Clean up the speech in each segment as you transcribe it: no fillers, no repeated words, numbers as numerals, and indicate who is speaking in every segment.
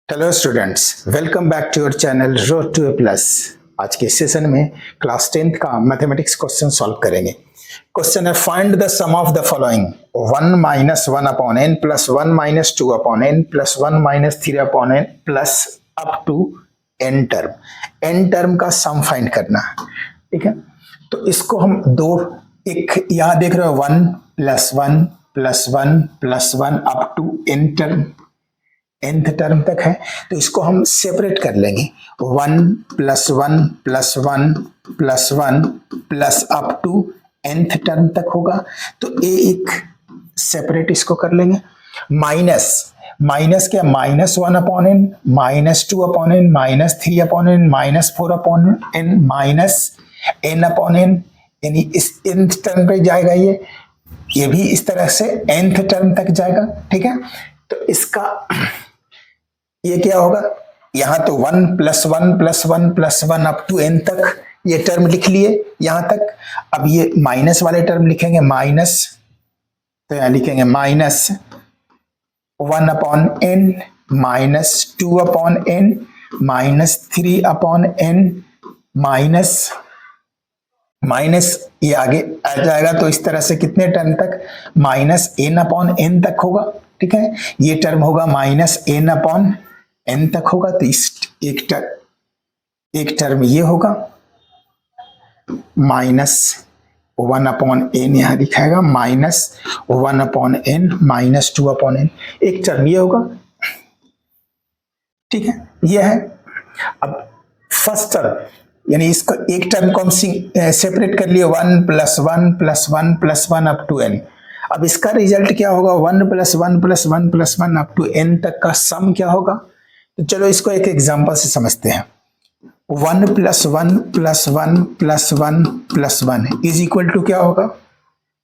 Speaker 1: Hello students, welcome back to your channel road to A plus. आज के session में class 10th का mathematics question solve करेंगे। Question है find the sum of the following 1 minus 1 upon n plus 1 minus 2 upon n plus 1 minus 3 upon n plus up to n term. N term का sum find करना है, ठीक है। तो इसको हम एक यहाँ देख रहे हो 1 plus 1 plus 1 plus 1 up to n term, nth term तक है। तो इसको हम सेपरेट कर लेंगे 1 plus 1 plus 1 plus 1 plus up to nth term तक होगा। तो एक सेपरेट इसको कर लेंगे। माइनस क्या, minus 1 upon n minus 2 upon n minus 3 upon n minus 4 upon n minus n upon n, यानी इस nth टर्म पे जाएगा। ये भी इस तरह से nth टर्म तक जाएगा, ठीक है। तो इसका ये क्या होगा, यहां तो 1 plus 1 plus 1 plus 1 up to n तक ये टर्म लिख लिए यहां तक। अब ये माइनस वाले टर्म लिखेंगे माइनस, तो यहां लिखेंगे minus 1 upon n minus 2 upon n minus 3 upon n minus ये आगे आ जाएगा। तो इस तरह से कितने टर्म तक, माइनस एन अपॉन एन तक होगा, ठीक है। ये टर्म होगा माइनस एन अपॉन एन तक होगा। तो इस एक टर्म ये होगा माइनस 1 अपॉन एन, यहां दिखाएगा minus 1 upon n minus 2 upon n. एक टर्म ये होगा, ठीक है। ये है। अब फर्स्ट टर्म यानी इसको एक टर्म को हम सेपरेट कर लिए 1 plus 1 plus 1 plus 1 up to n. अब इसका रिजल्ट क्या होगा, 1 plus 1 plus 1 plus 1 up to n तक का सम क्या होगा। तो चलो इसको एक एग्जांपल से समझते हैं। 1 plus 1 plus 1 plus 1 plus 1 is equal to क्या होगा।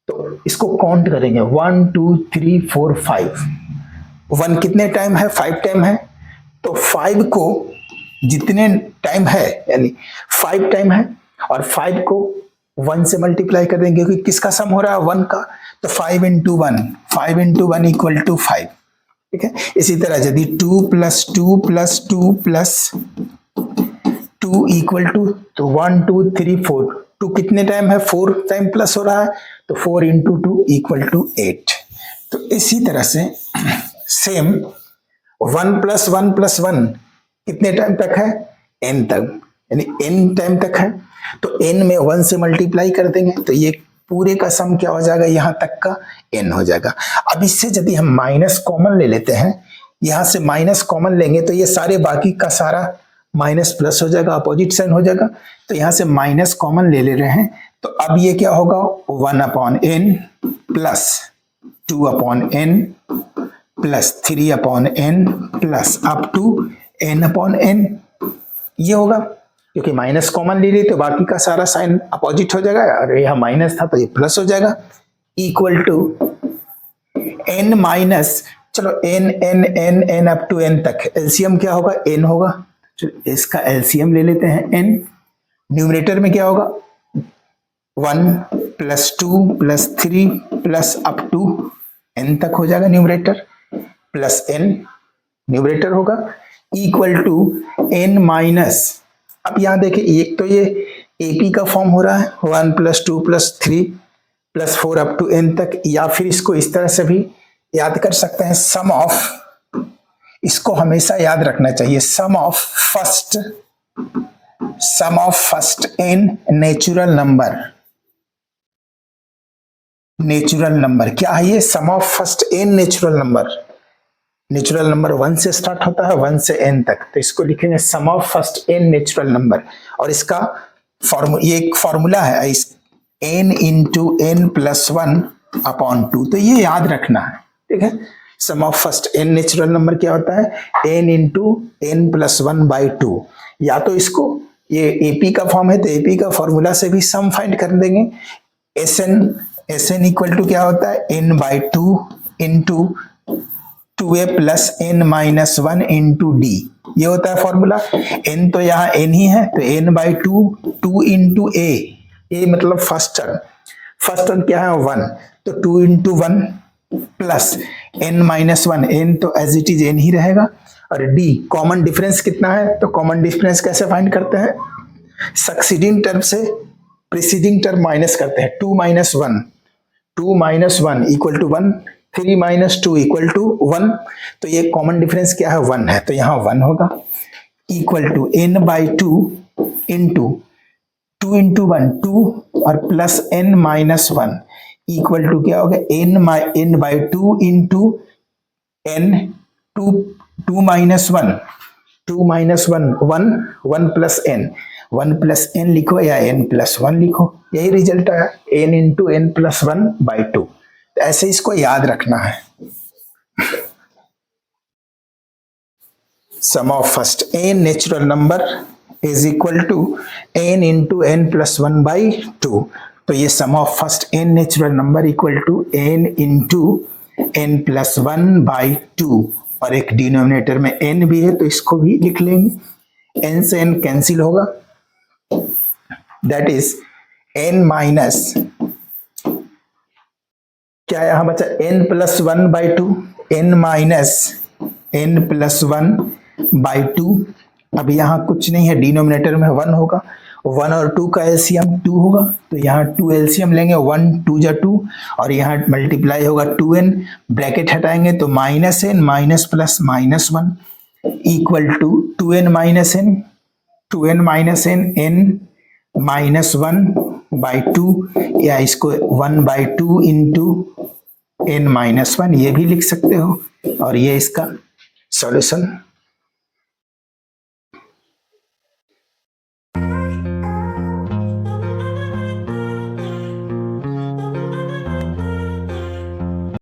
Speaker 1: तो इसको काउंट करेंगे 1 2 3 4 5। 1 कितने टाइम है, 5 टाइम है। तो 5 को जितने टाइम है यानी 5 टाइम है, और 5 को 1 से मल्टीप्लाई कर देंगे क्योंकि किसका सम हो रहा है, 1 का। तो 5 इंटू 1 इक्वल टू 5, ठीक है। इसी तरह यदि 2 plus 2 plus 2 plus 2 equal to, तो 1 2 3 4, 2 कितने टाइम है, 4 टाइम प्लस हो रहा है। तो 4 इंटू 2 इक्वल टू 8। तो इसी तरह से सेम 1 प्लस 1 प्लस 1 कितने टाइम तक है, n तक, यानी n टाइम तक है। तो n में 1 से मल्टीप्लाई कर देंगे तो ये पूरे का सम क्या हो जाएगा, यहां तक का n हो जाएगा। अब इससे यदि हम माइनस कॉमन ले लेते हैं, यहां से माइनस कॉमन लेंगे तो ये सारे बाकी का सारा माइनस प्लस हो जाएगा, अपोजिट साइन हो जाएगा। तो यहां से माइनस कॉमन ले रहे हैं। तो अब ये क्या होगा, 1 upon n plus 2 upon n plus 3 upon n plus up to n upon n, ये होगा। क्योंकि माइनस कॉमन ले ली तो बाकी का सारा साइन अपोजिट हो जाएगा, और यह माइनस था तो ये प्लस हो जाएगा। इक्वल टू एन माइनस, चलो n n n n up to n तक, एलसीएम क्या होगा, एन होगा। चलो इसका एलसीएम ले लेते हैं एन। न्यूमरेटर में क्या होगा, 1 plus 2 plus 3 plus up to n तक हो जाएगा न्यूमरेटर, प्लस एन न्यूमरेटर होगा, इक्वल टू एन माइनस। अब यहां देखिए, एक तो ये एपी का फॉर्म हो रहा है 1 plus 2 plus 3 plus 4 up to n तक, या फिर इसको इस तरह से भी याद कर सकते हैं, सम ऑफ, इसको हमेशा याद रखना चाहिए, sum of first n natural number क्या है, ये sum of first n natural number 1 से स्टार्ट होता है 1 से n तक। तो इसको लिखेंगे sum of first n natural number, और इसका ये एक फॉर्मूला है, इस n into n plus 1 upon 2। तो ये याद रखना है, ठीक है। Sum of first n natural number क्या होता है, n into n plus 1 by 2। या तो इसको, ये AP का फॉर्म है तो AP का फॉर्मूला से भी सम फाइंड कर देंगे। SN इक्वल टू क्या होता है, n by 2 into 2a plus n minus 1 into D, ये होता है फॉर्मूला। n तो यहाँ n ही है तो n बाई 2 इंटू a मतलब फर्स्ट टर्म क्या है 1, तो 2 into 1 plus n minus one, n तो एज इट इज n ही रहेगा। और d कॉमन डिफरेंस कितना है, तो कॉमन डिफरेंस कैसे फाइंड करते हैं, सक्सीडिंग टर्म से प्रीसीडिंग टर्म माइनस करते हैं। 2 minus one equal to 1, 3 minus 2 equal to 1, तो ये कॉमन डिफरेंस क्या है, 1 है, तो यहाँ 1 होगा। Equal to n by 2 into 2 into 1 2 और plus n minus 1 equal to क्या होगा, n by 2 into n 2 minus 1 1 plus n, 1 plus n लिखो या n प्लस 1 लिखो, यही रिजल्ट आया, n into n plus 1 by 2। तो ऐसे इसको याद रखना है। Sum of first n natural number is equal to n into n plus 1 by 2। तो ये sum of first n natural number equal to n into n plus 1 by 2, और एक डिनोमिनेटर में n भी है तो इसको भी लिख लेंगे, n से n कैंसिल होगा, दैट इज n माइनस क्या यहां बचा, n plus 1 by 2, n minus n plus 1 by 2। अब यहाँ कुछ नहीं है, डिनोमिनेटर में 1 होगा, 1 और 2 का एलसीएम 2 होगा, तो यहाँ 2 एलसीएम लेंगे, 1 2 जा 2, और यहाँ मल्टीप्लाई होगा 2n, ब्रैकेट हटाएंगे तो minus n minus plus minus 1 equal to 2n minus n, 2n minus n, n minus 1 by 2, या इसको 1 बाई 2 इंटू n माइनस 1 ये भी लिख सकते हो, और ये इसका सॉल्यूशन